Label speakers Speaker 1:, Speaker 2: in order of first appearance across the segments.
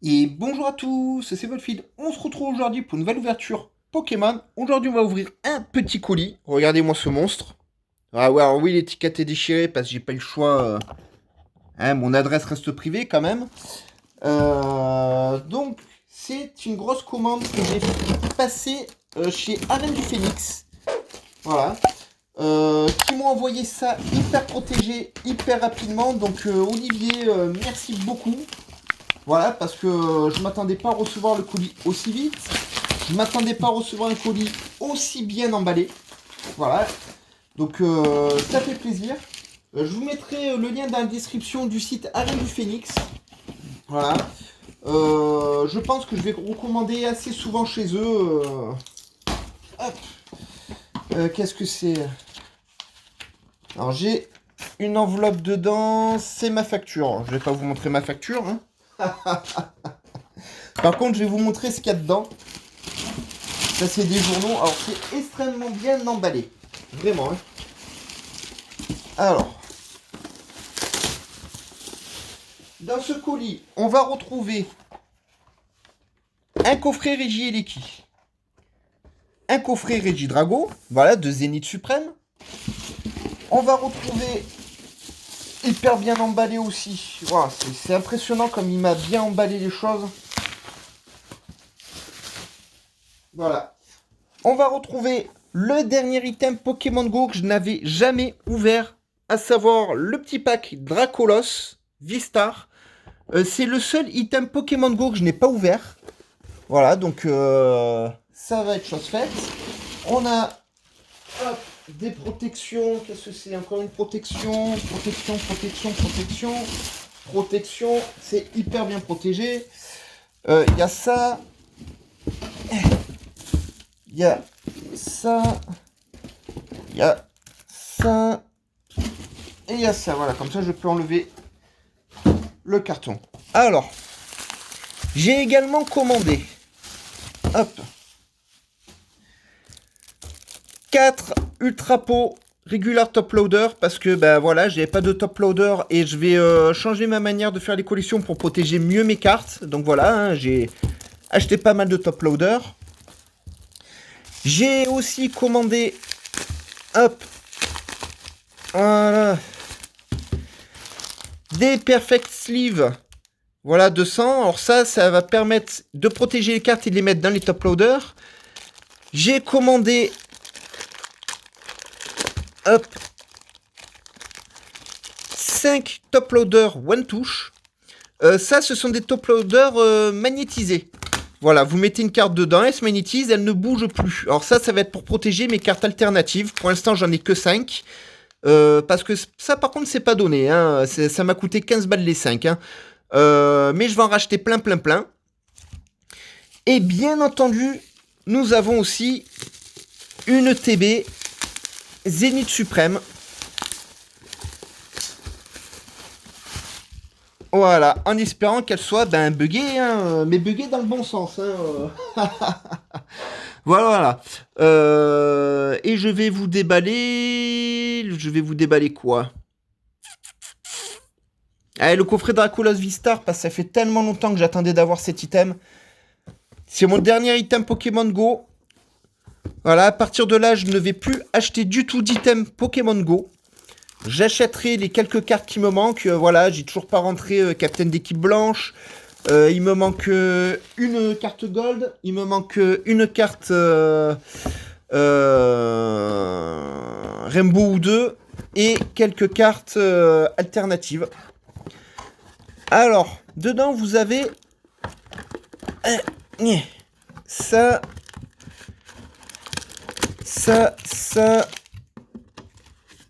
Speaker 1: Et bonjour à tous, c'est votre feed. On se retrouve aujourd'hui pour une nouvelle ouverture Pokémon. Aujourd'hui, on va ouvrir un petit colis. Regardez-moi ce monstre. Ah ouais, alors oui, l'étiquette est déchirée parce que j'ai pas eu le choix. Mon adresse reste privée quand même. Donc, c'est une grosse commande que j'ai passée chez Arène du Phénix. Voilà. Qui m'ont envoyé ça hyper protégé, hyper rapidement. Donc, Olivier, merci beaucoup. Voilà, parce que je m'attendais pas à recevoir le colis aussi vite. Je m'attendais pas à recevoir un colis aussi bien emballé. Voilà. Donc ça fait plaisir. Je vous mettrai le lien dans la description du site Arène du Phénix. Voilà. Je pense que je vais recommander assez souvent chez eux. Hop. Qu'est-ce que c'est? Alors j'ai une enveloppe dedans. C'est ma facture. Je vais pas vous montrer ma facture. Hein. Par contre, je vais vous montrer ce qu'il y a dedans. Ça, c'est des journaux. Alors, c'est extrêmement bien emballé. Vraiment. Hein. Alors, dans ce colis, on va retrouver un coffret Régi Eleki. Un coffret Régi Drago. Voilà, de Zénith Suprême. On va retrouver hyper bien emballé aussi. Voilà, c'est impressionnant comme il m'a bien emballé les choses. Voilà. On va retrouver le dernier item Pokémon Go que je n'avais jamais ouvert, à savoir le petit pack Dracolos Vistar. C'est le seul item Pokémon Go que je n'ai pas ouvert. Voilà, donc ça va être chose faite. On a hop, des protections. Qu'est-ce que c'est? Encore une protection. Protection. C'est hyper bien protégé. Il y a ça. Il y a ça. Il y a ça. Et il y a ça. Voilà, comme ça je peux enlever le carton. Alors, j'ai également commandé. Hop. 4 Ultra Pot Regular Top Loader parce que ben voilà, j'avais pas de top loader et je vais changer ma manière de faire les collections pour protéger mieux mes cartes. Donc voilà, hein, j'ai acheté pas mal de top loader. J'ai aussi commandé, hop, voilà, des Perfect Sleeve, voilà, 200. Alors ça va permettre de protéger les cartes et de les mettre dans les top loaders. J'ai commandé, hop, 5 top loaders One Touch. Ça, ce sont des top loaders magnétisés. Voilà, vous mettez une carte dedans, elle se magnétise, elle ne bouge plus. Alors ça va être pour protéger mes cartes alternatives. Pour l'instant, j'en ai que 5. Parce que ça, par contre, c'est pas donné. Hein. Ça m'a coûté 15 balles les 5. Hein. Mais je vais en racheter plein. Et bien entendu, nous avons aussi une TB Zénith Suprême. Voilà, en espérant qu'elle soit buggée, hein, mais buggée dans le bon sens. Hein. Voilà. Et je vais vous déballer. Quoi? Allez, le coffret Dracolos Vistar, parce que ça fait tellement longtemps que j'attendais d'avoir cet item. C'est mon dernier item Pokémon Go. Voilà, à partir de là, je ne vais plus acheter du tout d'items Pokémon Go. J'achèterai les quelques cartes qui me manquent. Voilà, j'ai toujours pas rentré Captain d'équipe blanche. Il me manque une carte gold. Il me manque une carte Rainbow ou 2. Et quelques cartes alternatives. Alors, dedans, vous avez ça.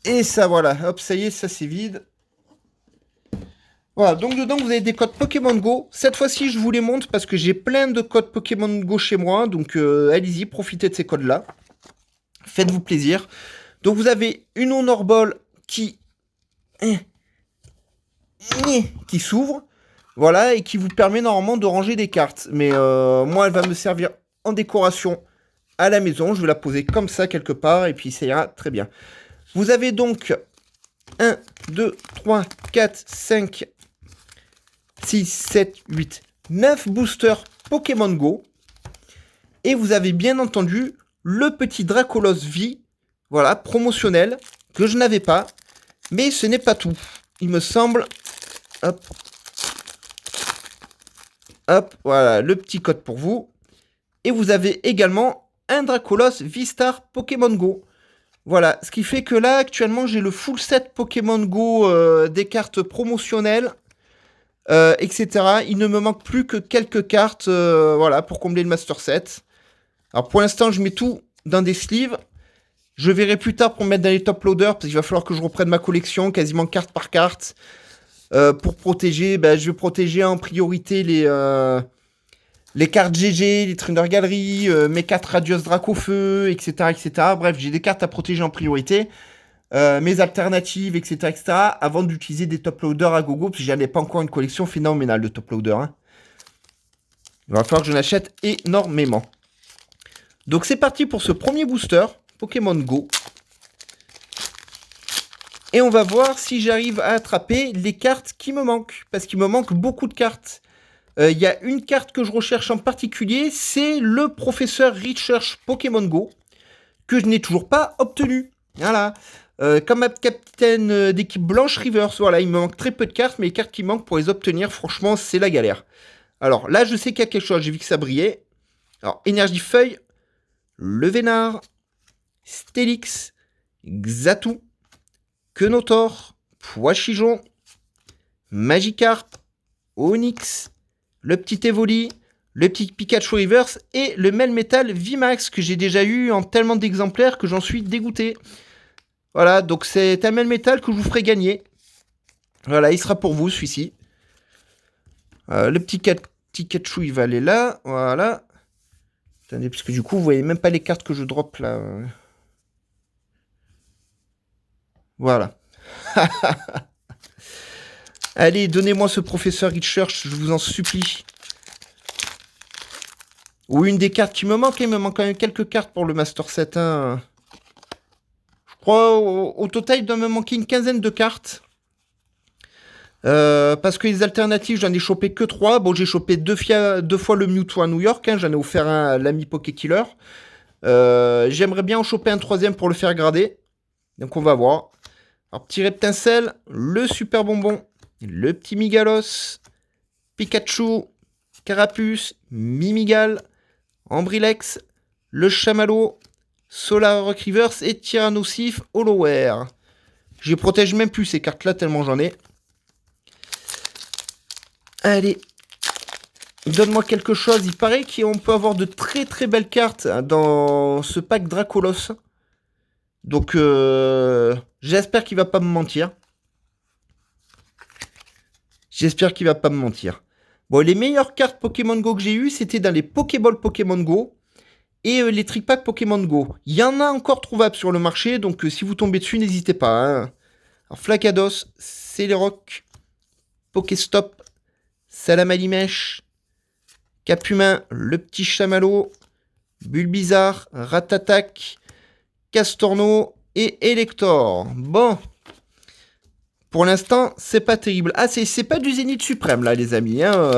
Speaker 1: Et ça, voilà. Hop, ça y est, ça c'est vide. Voilà, donc dedans, vous avez des codes Pokémon Go. Cette fois-ci, je vous les montre parce que j'ai plein de codes Pokémon Go chez moi. Donc, allez-y, profitez de ces codes-là. Faites-vous plaisir. Donc, vous avez une Honor Ball qui s'ouvre. Voilà, et qui vous permet normalement de ranger des cartes. Mais moi, elle va me servir en décoration à la maison. Je vais la poser comme ça quelque part et puis ça ira très bien. Vous avez donc 1, 2, 3, 4, 5, 6, 7, 8, 9 boosters Pokémon Go. Et vous avez bien entendu le petit Dracolos V, voilà, promotionnel, que je n'avais pas. Mais ce n'est pas tout. Il me semble... Hop. Hop, voilà, le petit code pour vous. Et vous avez également un Dracolos V-Star Pokémon Go. Voilà, ce qui fait que là, actuellement, j'ai le full set Pokémon Go des cartes promotionnelles, etc. Il ne me manque plus que quelques cartes, voilà, pour combler le Master Set. Alors, pour l'instant, je mets tout dans des sleeves. Je verrai plus tard pour mettre dans les top loaders, parce qu'il va falloir que je reprenne ma collection, quasiment carte par carte. Pour protéger, je vais protéger en priorité les cartes GG, les Trainer Gallery, mes cartes Radios Dracofeu, etc., etc. Bref, j'ai des cartes à protéger en priorité. Mes alternatives, etc., etc. Avant d'utiliser des top loaders à gogo, parce que j'en ai pas encore une collection phénoménale de top loaders. Hein. Il va falloir que j'en achète énormément. Donc c'est parti pour ce premier booster, Pokémon Go. Et on va voir si j'arrive à attraper les cartes qui me manquent. Parce qu'il me manque beaucoup de cartes. Il y a une carte que je recherche en particulier, c'est le professeur Research Pokémon Go, que je n'ai toujours pas obtenu. Voilà. Comme ma capitaine d'équipe Blanche Rivers, voilà, il me manque très peu de cartes, mais les cartes qui manquent pour les obtenir, franchement, c'est la galère. Alors là, je sais qu'il y a quelque chose, j'ai vu que ça brillait. Alors, Énergie Feuille, Le Vénard, Stélix, Xatu, Quenotor, Poichijon, Magikarp, Onix, le petit Evoli, le petit Pikachu Reverse et le Melmetal VMAX que j'ai déjà eu en tellement d'exemplaires que j'en suis dégoûté. Voilà, donc c'est un Melmetal que je vous ferai gagner. Voilà, il sera pour vous celui-ci. Le petit Pikachu, il va aller là. Voilà. Attendez, parce que du coup, vous voyez même pas les cartes que je drop là. Voilà. Allez, donnez-moi ce professeur Research, je vous en supplie. Ou une des cartes qui me manque. Il me manque quand même quelques cartes pour le Master Set. Hein. Je crois au total, il doit me manquer une quinzaine de cartes. Parce que les alternatives, j'en ai chopé que 3. Bon, j'ai chopé deux fois le Mewtwo à New York. Hein. J'en ai offert un à l'ami Pokékiller. J'aimerais bien en choper un troisième pour le faire grader. Donc on va voir. Alors, petit Reptincelle, le Super Bonbon, le petit Migalos, Pikachu, Carapuce, Mimigal, Ambrilex, le Chamallow, Solar Rock Reverse et Tyrannosif Hollower. Je les protège même plus ces cartes-là tellement j'en ai. Allez, donne-moi quelque chose. Il paraît qu'on peut avoir de très très belles cartes dans ce pack Dracolos. Donc, j'espère qu'il va pas me mentir. J'espère qu'il va pas me mentir. Bon, les meilleures cartes Pokémon Go que j'ai eues, c'était dans les Pokéball Pokémon Go et les Trick Pack Pokémon Go. Il y en a encore trouvables sur le marché, donc si vous tombez dessus, n'hésitez pas. Hein. Alors, Flacados, Celeroc, Pokéstop, Salamalimèche, Capumain, le petit Chamallow, Bulbizarre, Ratatac, Castorno et Elector. Bon. Pour l'instant, c'est pas terrible. Ah, c'est pas du Zénith Suprême, là, les amis. Hein.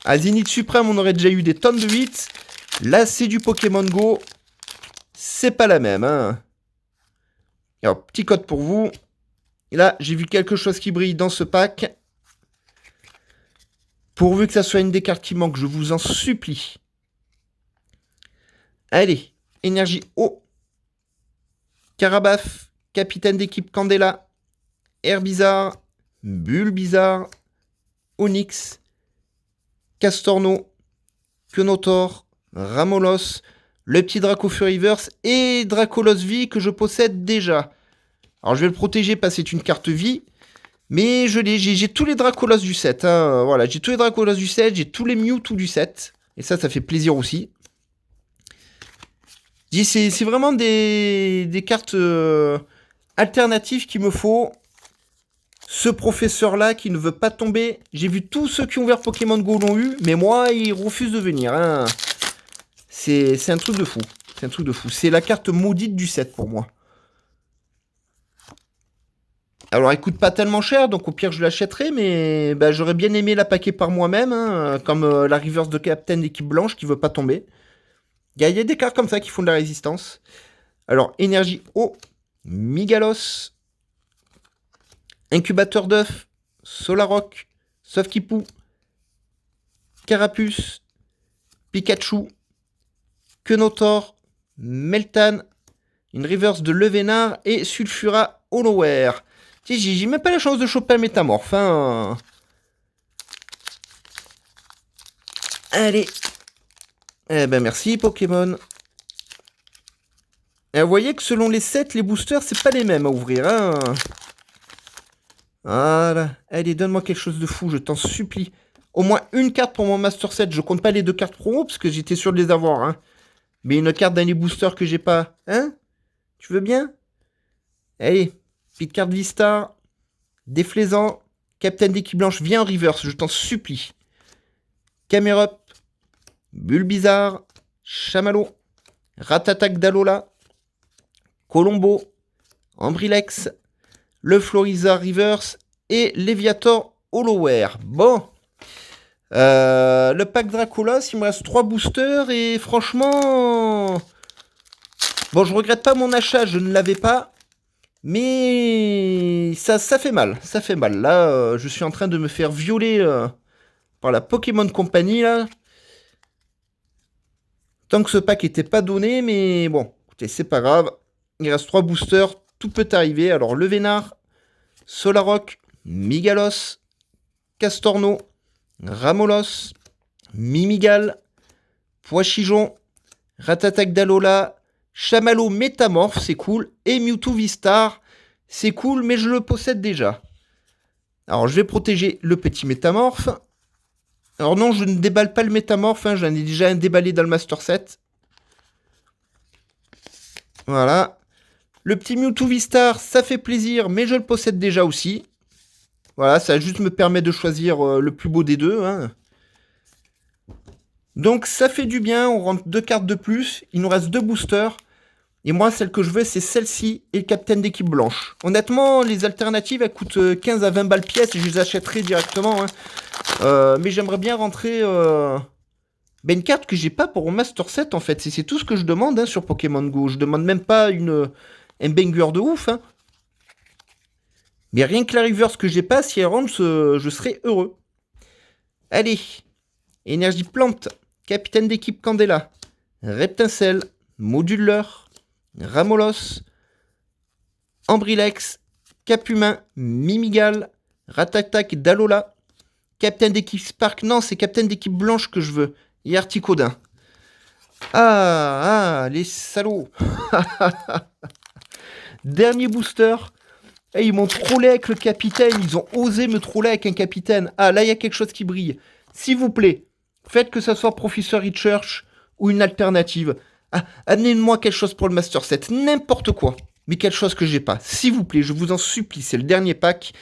Speaker 1: À Zénith Suprême, on aurait déjà eu des tonnes de 8. Là, c'est du Pokémon Go. C'est pas la même. Hein. Alors, petit code pour vous. Et là, j'ai vu quelque chose qui brille dans ce pack. Pourvu que ça soit une des cartes qui manque, je vous en supplie. Allez, énergie eau. Carabaf, capitaine d'équipe Candela. Herbizarre, Bulbizarre, Onix, Castorno, Quenotor, Ramolos, le petit Dracofeu Reverse et Dracolos V que je possède déjà. Alors je vais le protéger parce que c'est une carte vie, mais j'ai tous les Dracolos du set. Hein. Voilà, j'ai tous les Dracolos du set, j'ai tous les Mewtwo du set. Et ça fait plaisir aussi. C'est vraiment des cartes alternatives qu'il me faut. Ce professeur-là qui ne veut pas tomber. J'ai vu tous ceux qui ont ouvert Pokémon Go l'ont eu, mais moi, il refuse de venir. Hein. C'est un truc de fou. C'est un truc de fou. C'est la carte maudite du set pour moi. Alors, elle coûte pas tellement cher, donc au pire, je l'achèterai, mais bah, j'aurais bien aimé la paquer par moi-même, hein, comme la reverse de Captain d'équipe blanche qui veut pas tomber. Il y a des cartes comme ça qui font de la résistance. Alors, énergie eau, Migalos, incubateur d'œuf, Solaroc, Sofkipou, Carapuce, Pikachu, Quenotor, Meltan, une reverse de Levénard et Sulfura Holoware. J'ai même pas la chance de choper un métamorphe. Hein. Allez. Eh ben merci Pokémon. Et vous voyez que selon les sets, les boosters, c'est pas les mêmes à ouvrir. Hein. Voilà. Allez, donne-moi quelque chose de fou, je t'en supplie. Au moins une carte pour mon Master Set. Je compte pas les 2 cartes promo parce que j'étais sûr de les avoir. Hein. Mais une carte d'un des boosters que j'ai pas. Hein? Tu veux bien? Allez, petite carte Vista. Déflaisant. Captain d'équipe blanche, viens en reverse, je t'en supplie. Camerup. Bulbizarre. Chamallow. Ratatac d'Alola. Colombo. Ambrilex. Le Florizard Reverse. Et Léviator Holoware. Bon. Le pack Dracolos, il me reste 3 boosters et franchement... Bon, je regrette pas mon achat, je ne l'avais pas. Mais ça fait mal, ça fait mal. Là, je suis en train de me faire violer par la Pokémon Company, là. Tant que ce pack était pas donné, mais bon, écoutez, c'est pas grave. Il reste 3 boosters, tout peut arriver. Alors, Levénard, Solaroc, Migalos, Castorno, Ramolos, Mimigal, Poichijon, Ratatac d'Alola, Chamallow Métamorphe, c'est cool, et Mewtwo Vistar, c'est cool, mais je le possède déjà. Alors, je vais protéger le petit Métamorphe. Alors non, je ne déballe pas le Métamorphe, hein, j'en ai déjà un déballé dans le Master Set. Voilà. Le petit Mewtwo Vistar, ça fait plaisir, mais je le possède déjà aussi. Voilà, ça juste me permet de choisir le plus beau des deux. Hein. Donc ça fait du bien, on rentre 2 cartes de plus, il nous reste 2 boosters. Et moi, celle que je veux, c'est celle-ci et le Captain d'équipe blanche. Honnêtement, les alternatives, elles coûtent 15 à 20 balles pièce et je les achèterai directement. Hein. Mais j'aimerais bien rentrer une carte que j'ai pas pour mon Master Set, en fait. C'est tout ce que je demande hein, sur Pokémon Go. Je demande même pas un banger de ouf. Hein. Mais rien que la reverse que j'ai pas, si elle rentre, je serai heureux. Allez. Énergie plante. Capitaine d'équipe Candela. Reptincelle. Moduleur. Ramolos, Ambrilex, Capumain, Mimigal, Ratatac d'Alola, Captain d'équipe Spark, non c'est Captain d'équipe blanche que je veux, et Articodin. Ah, les salauds. Dernier booster. Et ils m'ont trollé avec le capitaine, ils ont osé me troller avec un capitaine. Ah, là il y a quelque chose qui brille. S'il vous plaît, faites que ça soit Professeur Research ou une alternative. Ah, amenez-moi quelque chose pour le Master Set, n'importe quoi, mais quelque chose que j'ai pas. S'il vous plaît, je vous en supplie, c'est le dernier pack.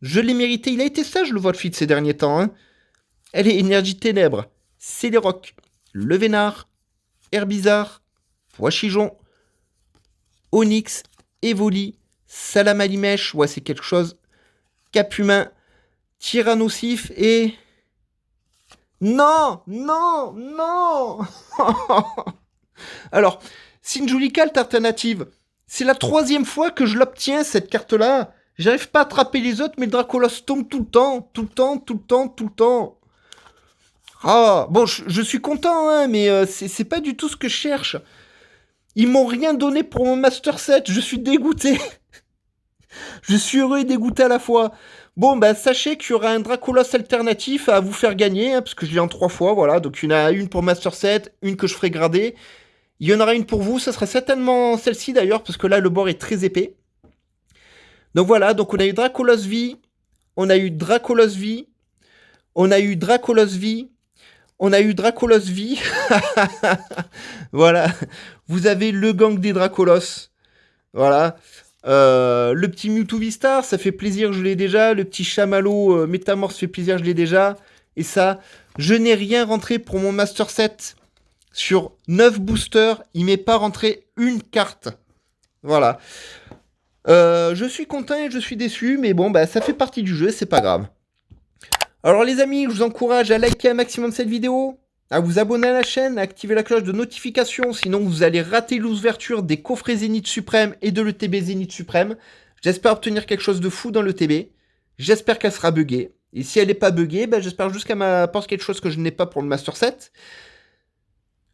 Speaker 1: Je l'ai mérité, il a été sage le Volfit ces derniers temps. Hein. Elle est énergie ténèbres, Céléroc, Levénard, Herbizarre, Poichijon, Onyx, Evoli, Salamalimèche, ouais c'est quelque chose, Capumain, Tyrannosif et... Non, non, non. Alors, Sinjulika alternative, c'est la 3e fois que je l'obtiens cette carte-là. J'arrive pas à attraper les autres, mais le Dracolos tombe tout le temps, tout le temps, tout le temps, tout le temps. Ah, bon, je suis content, hein, mais c'est pas du tout ce que je cherche. Ils m'ont rien donné pour mon Master Set, je suis dégoûté. Je suis heureux et dégoûté à la fois. Bon, bah, sachez qu'il y aura un Dracolos alternatif à vous faire gagner, hein, parce que je l'ai en 3 fois, voilà. Donc, il y en a une pour Master Set, une que je ferai grader. Il y en aura une pour vous, ça sera certainement celle-ci d'ailleurs, parce que là, le bord est très épais. Donc voilà, donc on a eu Dracolos V, on a eu Dracolos V, on a eu Dracolos V, on a eu Dracolos V. Voilà, vous avez le gang des Dracolos. Voilà. Le petit Mewtwo Vistar, ça fait plaisir, je l'ai déjà. Le petit Chamallow Métamorphe fait plaisir, je l'ai déjà. Et ça, je n'ai rien rentré pour mon Master Set. Sur 9 boosters, il m'est pas rentré une carte. Voilà. Je suis content et je suis déçu, mais bon, bah ça fait partie du jeu, c'est pas grave. Alors les amis, je vous encourage à liker un maximum cette vidéo, à vous abonner à la chaîne, à activer la cloche de notification, sinon vous allez rater l'ouverture des coffrets Zénith Suprême et de l'ETB Zénith Suprême. J'espère obtenir quelque chose de fou dans l'ETB. J'espère qu'elle sera buggée. Et si elle n'est pas buggée, bah, j'espère juste qu'elle m'apporte quelque chose que je n'ai pas pour le Master 7.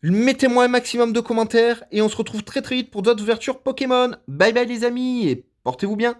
Speaker 1: Mettez-moi un maximum de commentaires et on se retrouve très très vite pour d'autres ouvertures Pokémon. Bye bye les amis et portez-vous bien.